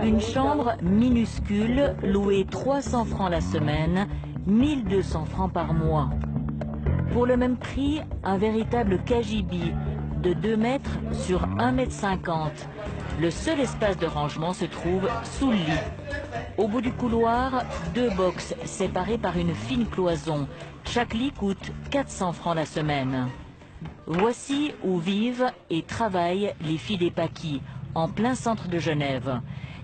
Une chambre minuscule, louée 300 francs la semaine, 1200 francs par mois. Pour le même prix, un véritable cagibi de 2 mètres sur 1 mètre 50. Le seul espace de rangement se trouve sous le lit. Au bout du couloir, 2 boxes séparées par une fine cloison. Chaque lit coûte 400 francs la semaine. Voici où vivent et travaillent les filles des Paquis, en plein centre de Genève.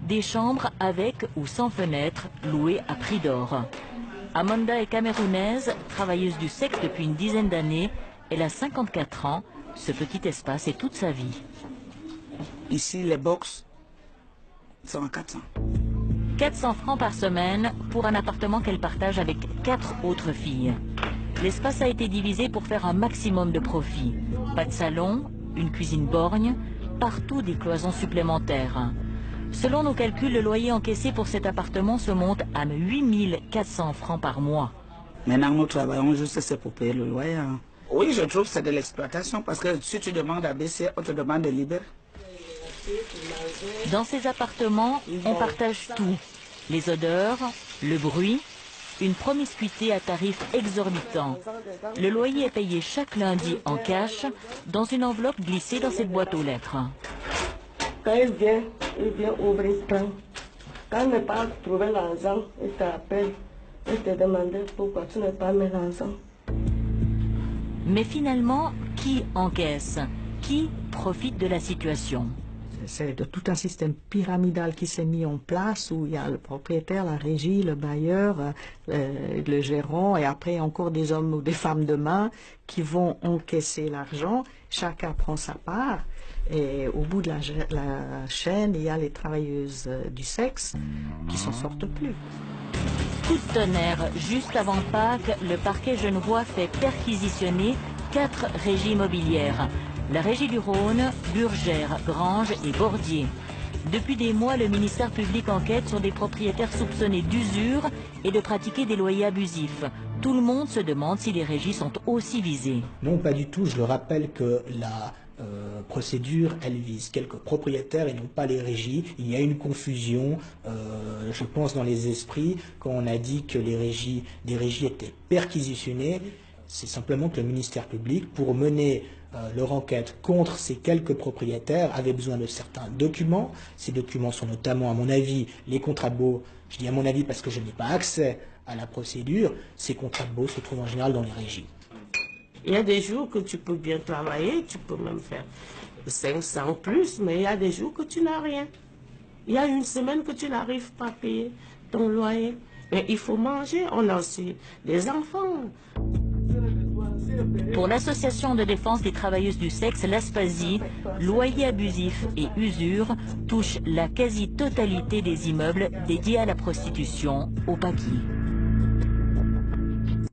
Des chambres avec ou sans fenêtres, louées à prix d'or. Amanda est camerounaise, travailleuse du sexe depuis une dizaine d'années. Elle a 54 ans. Ce petit espace est toute sa vie. Ici, les box sont à 400. 400 francs par semaine pour un appartement qu'elle partage avec 4 autres filles. L'espace a été divisé pour faire un maximum de profit. Pas de salon, une cuisine borgne, partout des cloisons supplémentaires. Selon nos calculs, le loyer encaissé pour cet appartement se monte à 8 400 francs par mois. Maintenant, nous travaillons juste pour payer le loyer. Oui, je trouve que c'est de l'exploitation parce que si tu demandes à baisser, on te demande de libérer. Dans ces appartements, on partage tout. Les odeurs, le bruit, une promiscuité à tarif exorbitant. Le loyer est payé chaque lundi en cash dans une enveloppe glissée dans cette boîte aux lettres. Quand il vient ouvrir le train. Quand il n'est pas trouvé l'argent, il t'appelle et te demande pourquoi tu n'as pas mis l'argent. Mais finalement, qui encaisse? Qui profite de la situation? C'est de tout un système pyramidal qui s'est mis en place où il y a le propriétaire, la régie, le bailleur, le gérant et après encore des hommes ou des femmes de main qui vont encaisser l'argent. Chacun prend sa part et au bout de la chaîne, il y a les travailleuses du sexe qui s'en sortent plus. Coup de tonnerre, juste avant Pâques, le parquet genevois fait perquisitionner 4 régies immobilières. La régie du Rhône, Burgère, Granges et Bordier. Depuis des mois, le ministère public enquête sur des propriétaires soupçonnés d'usure et de pratiquer des loyers abusifs. Tout le monde se demande si les régies sont aussi visées. Non, pas du tout. Je le rappelle que la procédure, elle vise quelques propriétaires et non pas les régies. Il y a une confusion, je pense, dans les esprits quand on a dit que des régies étaient perquisitionnées. C'est simplement que le ministère public, pour mener leur enquête contre ces quelques propriétaires, avait besoin de certains documents. Ces documents sont notamment, à mon avis, les contrats de baux. Je dis à mon avis parce que je n'ai pas accès à la procédure. Ces contrats de baux se trouvent en général dans les régies. Il y a des jours que tu peux bien travailler, tu peux même faire 500 plus, mais il y a des jours que tu n'as rien. Il y a une semaine que tu n'arrives pas à payer ton loyer. Mais il faut manger, on a aussi des enfants. Pour l'association de défense des travailleuses du sexe, l'ASPASI, loyer abusif et usure touchent la quasi-totalité des immeubles dédiés à la prostitution au Paquis.